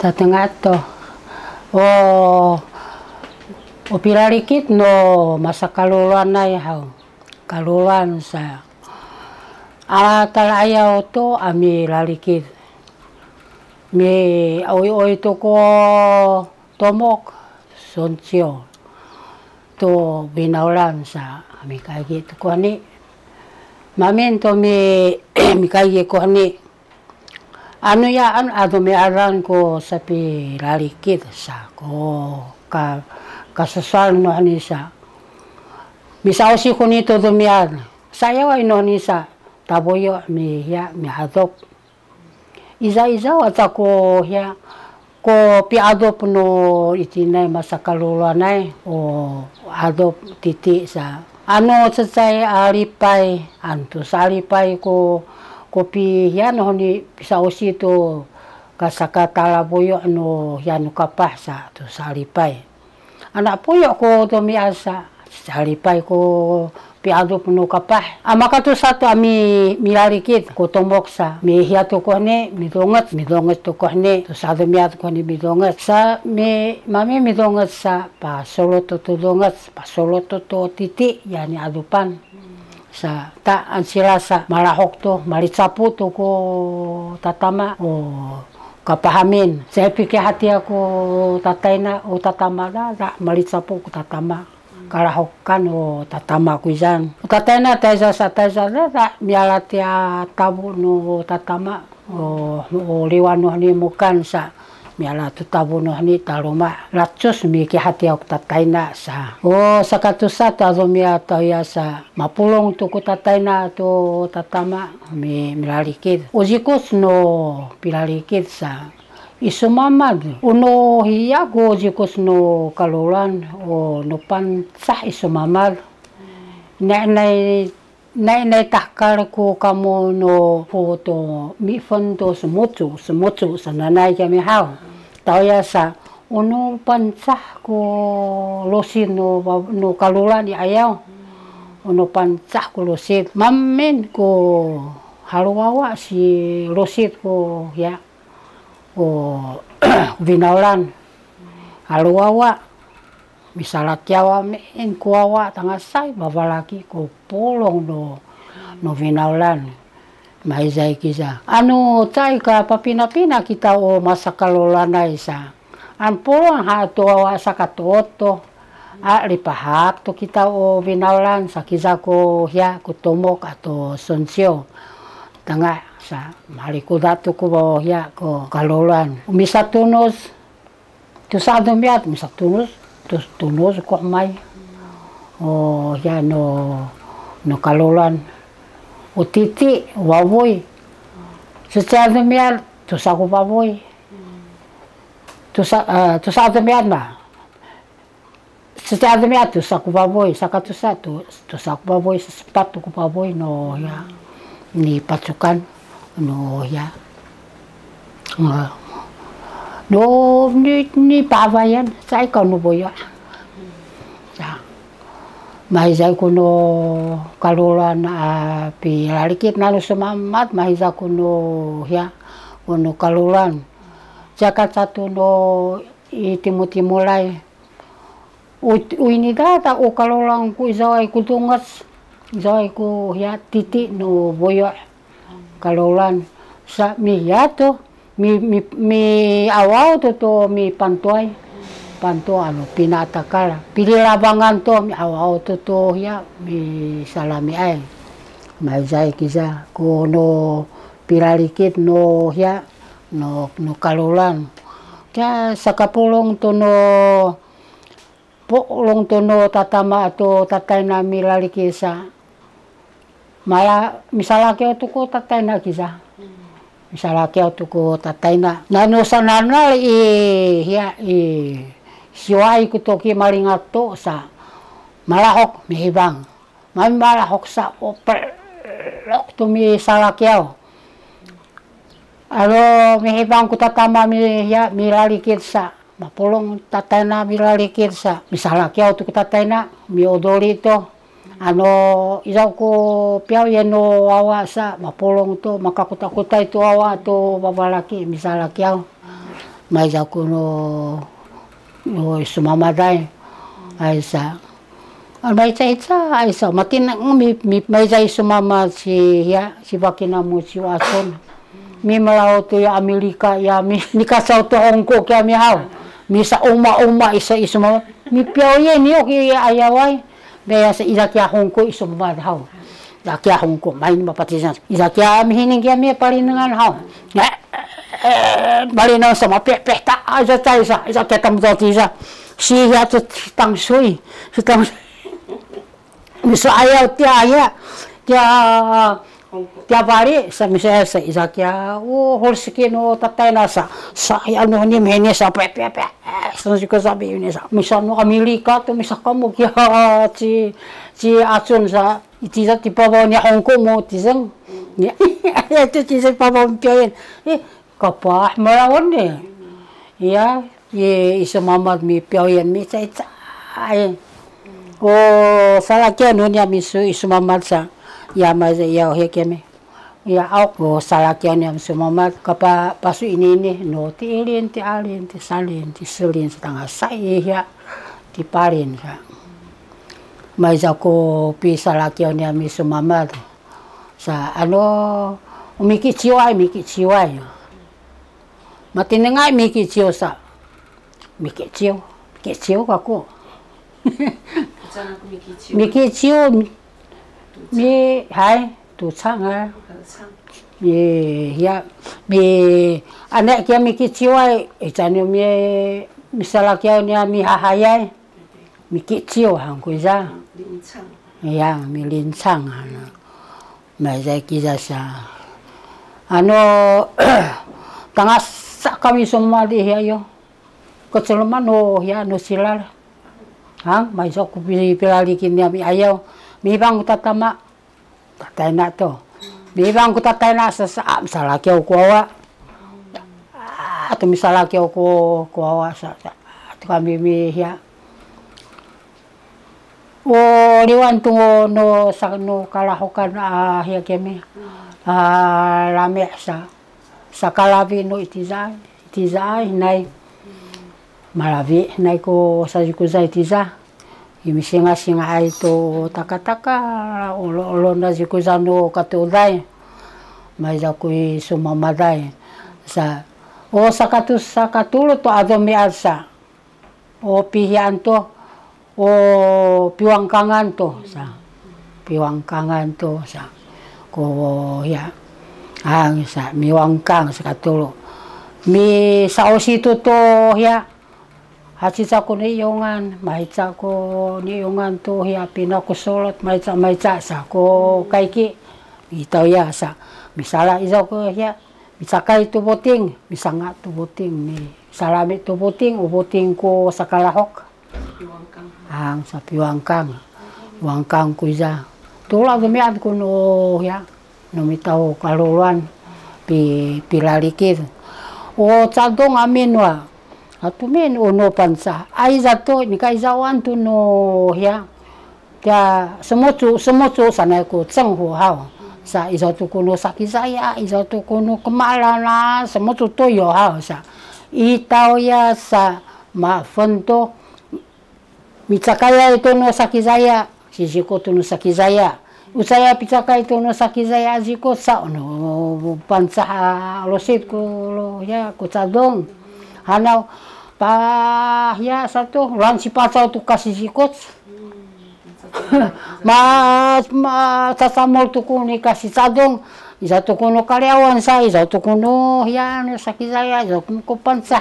tatangato o piralikit no masa kaluluan na yaw kaluluan sa talayaw to ami lalikit mi oy to ko tomok sonsyo to binaulan sa ami kagi to ko ani mamin to mi kagi ko ani ano yaan ado mi aran ko sa piralikit sa ko kasasal no ani sa misausi ko nito dumian saya wa ino ni sa taboyo mi adop iza wata ko ya ko pi adop no itinay masa kaluluanay o adop titi sa ano tsay alipay anto sa alipay ko pi ya no ni sausi to kasakatalaboyo no yano kapah sa to sa alipay anak puyo ko tumiasa sa alipay ko piado puno kapah amaka to sato ami milalikit ko tomok sa mi hiato ko ne midonget to ko ne to sa miat ko ne midonget sa mami midonget sa pa solo to titi yani adupan sa ta ansila sa malahok to malitsapu to ko tatama o kapahamin saya pikir hati aku tataina o tatama da malitsapu ko tatama kalahokan o tatama ko izan tataina taisa da mialatia tabu no tatama o liwano ni mukan sa miala tu tabu no ni taluma lacus mi ki hati aku tataina sa sakatusa to ado mia to ya sa mapulong tu ko tataina to tatama mi milalikit ujikus no pilalikit sa isumamad uno hiya go ujikus no kalulan o no pansah isumamad Nay takar ko kamo no foto mi fondo sumutu sa nanay kami haw. Tawya sa uno pansah ko losin no kalulan di ayaw. Uno pansah ko losit. Mamin ko haluwawa si losit ko ya. O vinaulan. Haluwawa. Misalnya kiawa men kuawa tangasay babalaki ko pulong no vinaulan maizay kisa ano tay ka papina-pina kita o masa kalulanay sa an pulong ha to awa sa katoto lipahak to kita o vinaulan sa kisa ko ya kutomok ato sonsyo tanga sa malikudato ko ya ko kalulan misatunos to sa domiat misatunos tunos ko may o ya no kalulan o titi wawoy sa demian to sa ko wawoy to sa demian na sa demian to sa ko wawoy sa katusa to sa ko wawoy sa sapato ko wawoy no ya ni pasukan no ya no ni pavayan sa ikaw no boyo sa mahizay ko no kalulan pilalikit na sumamat mahizay ko no ya no kalulan jakat satu no itimulay uinida o kalulan ko izaway ko tungas izaway ko ya titi no boyo kalulan sa miyato mi awaw to mi panto ano pinatakala pililabangan to mi awaw to ya mi salami ay maizay kisa ko no piralikit no ya no kalulan kaya sa kapulong to no pulong to no tatama to tatay na milalikit sa mala misalaki to ko tatay na kisa misalnya tu ko tatay na nano sa nanal siway ko to ki malingato sa malahok mihibang man malahok sa operlok to mi salakyaw alo mihibang ko tatama milalikit sa mapulong tatay na milalikit sa misalakyaw to ko tatay na mi odoli to ano isaw ko piaw yan no awa sa mapulong to makakuta-kuta ito awa to babalaki misalakyaw mai za kuno no sumama dai ai sa mai cha ai sa matin mi mai za sumama si ya si bakina mo si ason mi malao to ya Amerika ya mi nikasau to Hong Kong ya mi hau mi sa uma isa isuma mi piao ye ni oki ayawai daya sa ilakia Hong Kong isuma hau ilakia Hong Kong main mapatisan ilakia mi hining ya mi palingan hau bali na sama pe ta aja tai sa ilakia tam to ti sa si ya to tang sui tang miso ayaw tia bari sa misa sa isakia holsiki no tatay na sa ano ni mene sa pe sa ko sabi ni sa misa no Amerika to misa kamo kya ci atsun sa itiza ti pabaw ni Hong Kong mo tizang ya ito ci sa pabaw piyen kapah marawan ni ya isa mamad mi piyen mi sa ay salakya no niya misu isumamad sa yama ya hekeme ya ako salakya niya sumamad kapa pasu ini no ti alin ti salin ti selin sa tanga sa iya ti parin sa may ko pi salakya niya misumamad sa ano mikichiwai matinengay mikichiw sa mikichiw kako mikichiw mi hai tu chang ha ya mi anak kia mikichiw ai itanyo mi salakya niya mi hahayai mikichiw hang kuiza ya mi lincang ano mai kiza sa ano tangas kami sumali hiyo kecelaman ya no silal hang mai so ku pilalikin niya mi ayaw mi bang tatama tatay na to mi bang ku tatay na sa salakyaw ko awa ato mi salakyaw ko awa sa ato kami mi hiya liwan tungo no sa no kalahukan hiya kemi lame sa kalabi no itizay nay malavi nay ko sa jikuza itiza imisinga ay to taka ulo na jikuza no katulay may za ko'y sumamaday sa sa katulo to adomi alsa pihian to piwangkangan to sa ko ya ang sa miwangkang sa katulo mi saosito to ya hachisa ko niyongan mahitsa ko niyongan to ya pinakusolot mahitsa sa ko kaiki itaw ya sa misala isaw ko ya misakay tubuting misanga tubuting mi salami tubuting ubuting ko sa kalahok ang sa piwangkang ko isa tulad gumiad ko no ya numitaw kaluluan pilalikid cadong amin wa atumin uno pansa ay zato ni kaizawan to no ya kaya semutsu sanay ko tsenghu hao sa izato kuno sakizaya izato kuno kemalana semutsu to yo hao sa itaw ya sa mafento mitsakaya ito no sakizaya sisiko to no sakizaya usaya pitsaka ito no sakizaya ziko sa no pansa losit ko ya ko cadong hanaw pa ya satu lan si pasau tu kasih sikot sasamol tu kuni kasih cadong isa tu kuno karyawan sa isa tu kuno ya no sakizaya isa ko pansa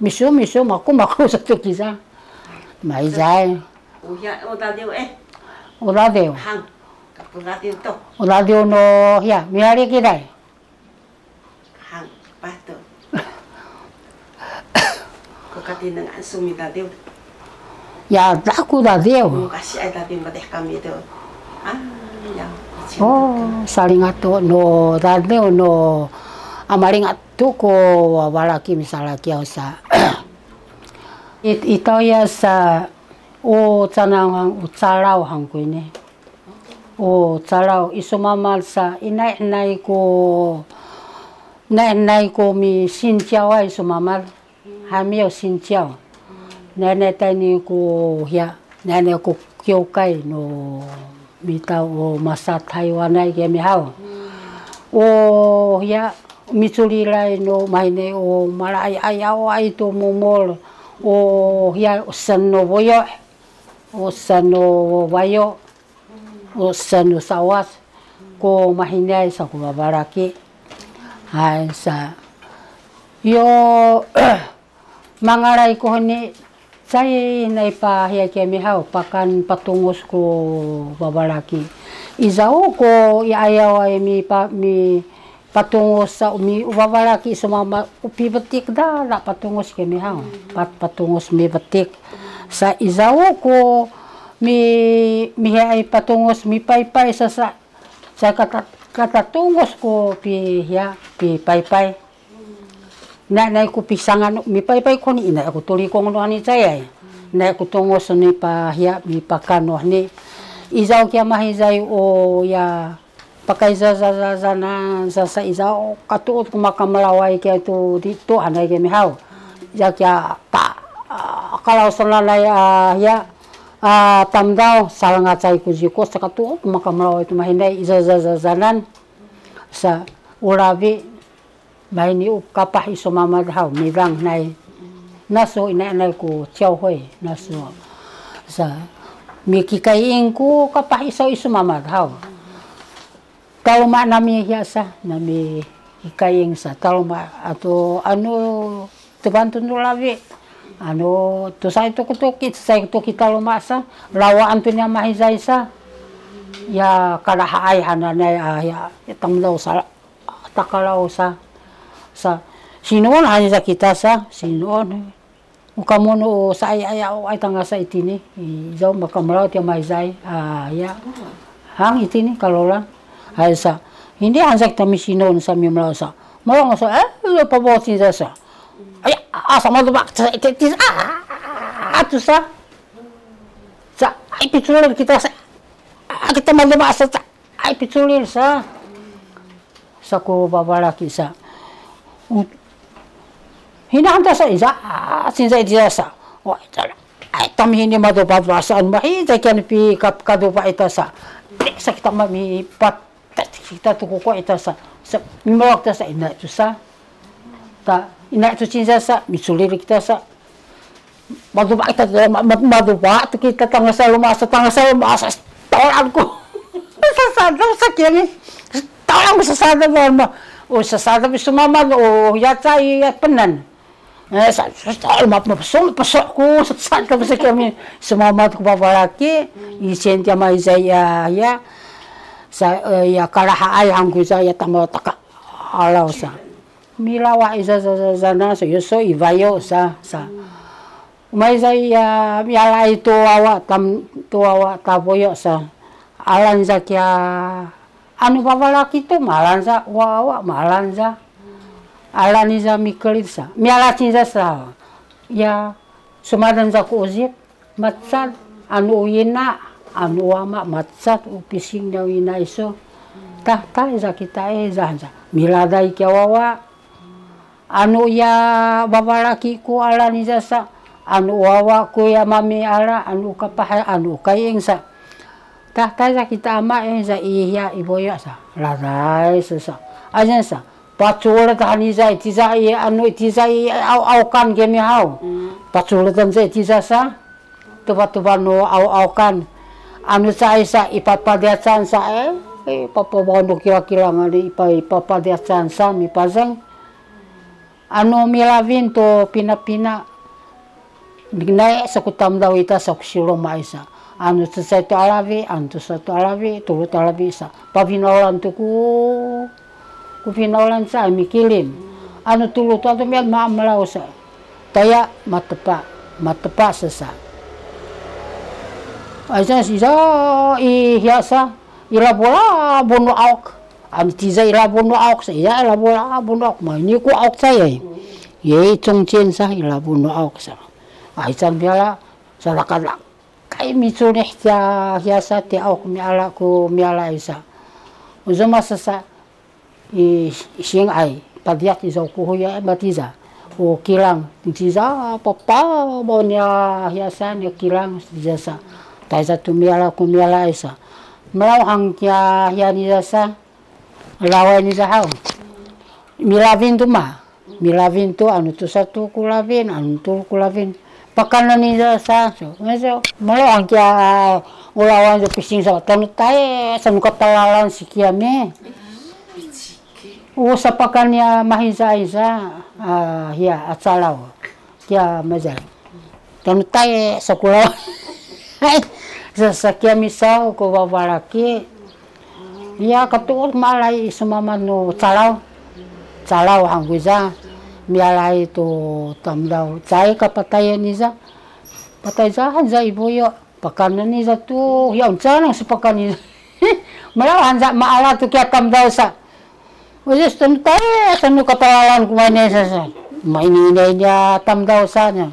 miso maku satu kisah mai jai Uladeo hang Uladeo no ya miari kidai hang pato ko katinang sumi dadeo ya daku dadeo kasih ay dadeo mateh kami itu ya saling ato no dadeo no amaring ato ko walaki misalnya kiau sa ito ya sa canang ucalaw hang ko ini calaw isumamal sa inay ko mi sintiaway sumamal Hamil xin chào. Nene tani ko ya nene ko kyokai no mita o masa Taiwanai ke mi hao. O ya mitsuri lai no maine o malai ayao ai to momol o ya sano boyo o sano bayo o sano sawas ko mahine sa ko babaraki. Hai sa yo mangarai ko ni saya nai pa hia ke mi hau pakan patungos ko babalaki izao ko ya ayau ai mi patungos sa mi babalaki semama upi betik dah la patungos ke mi hau patungos mi betik sa izao ko mi ai patungos mi pai sa kata tungos ko pi ya pi pai na ko pisangan mi pai ko ni ina ako tuli ko ngono ni saya na ko tungos ni pa ya mi pakano ni izao kia mahizai o ya pakai za izao katuot ko makamalawai kia tu dito anai ke mi hau ya kia ta kalau selalai ya tamdao salanga cai ku jiko sa katuot ko makamalawai tu mahinai zanan sa urabi mai ni kapah iso mamad hau mirang nai naso ina nai ko chiao hoi naso sa mi kikaing ko kapah iso mamad hau kalau mak nami hiasa nami kikaing sa kalau mak atau anu tebantu nulawi anu tu sai to kita lo masa lawa antunya mahizai sa ya kada hai hananai ya tamlau sa takalau sa sinuon hanya sa kita sa sinuon ukamono sa ay tanga sa itini izau makamalaw ti maizai ya hang itini kalola ay sa hindi hansak tami sinuon sa mi malaw sa malong sa lo pabotin sa ay asa mo ba tis atu sa ay pitulir kita sa kita malaba sa ay pitulir sa ko babalaki sa hinahanta sa isa sinzai dia sa o ay tam hindi madubabasaan mahita kan pi kadupa ita sa kita mami pat kita tu ko ita sa mimawak ta sa ina tu sa ta ina tu sinza sa misulir kita sa madupa ita madupa tu kita tanga sa lumasa tawag ko sa kini tawag sa mo o sasada bisu mama o yata ya penan sa mapasok ko sasada bisa kami semama ko babalaki isen dia mai saya ya sa ya karaha ay hanggu saya tamo taka alau sa milawa isa zana so yoso ivayo sa mai saya miala itu awak taboyo sa alan zakia anu babalaki tu malanza wawa malanza alaniza mikelisa mialatinza sa ya sumadan za ko ozit matsat anu uyina anu wama matsat upising na uyina iso ta za kita za miladai ke wawa anu ya babalaki ko alaniza sa anu wawa ko ya mami ala anu kapah anu kaing sa ta za kita ama za iya iboya sa ladai sa ajan sa pacul tani za tiza anu tiza au kan gemi hau pacul tan za tiza sa tuba no au kan anu sa ipapadiacan sa papabondo kira-kira ngadi ipapadiacan sa mi pazang anu milavin to pina dignai sa kutam daw ita sa kusilo maisa anu satu alavi, antu satu alavi, tulut alavi sa. Pavinolan tu ku pinolan sa mikilim. Anu tulut tu mian maamlaw sa. Taya matepa sa. Aja sisa hiasa ilabola bono auk. Anu tiza ilabono auk sa. Ya ilabola bono auk ma ni ku auk saya. Ye chongchen sa ilabono auk sa. Aisan biala salakadak. Kai mitsune hiasa te au miala ko miala isa uzama sasa sing ai padiat izo ko ya batiza o kilang tiza papa bonya hiasan ya kilang jasa taisa tumiala kumiala isa melau hang kia hiani jasa lawan ni jahau milavin tu mah milavin tu anu tu satu kulavin anu tu kulavin pakanan ni jasa so melau hang kia ulawan jo pising sa tanu tae sanu katalalan sikiame sa pakannya mahisa isa hiya atsalau kia mazal tanu tae sakulaw sa kia misau ko babalaki ya katuot malai sumama no tsalau hangguza mialai to tamdau cai kapatayan niza patay zahan za ibuyo pakanan niza tu ya uncanang sa pakan niza malawan za maala tu kia tamdau sa Ulis tanu tae sanu katalalan kumane sa maininay niya tamdaw sa niya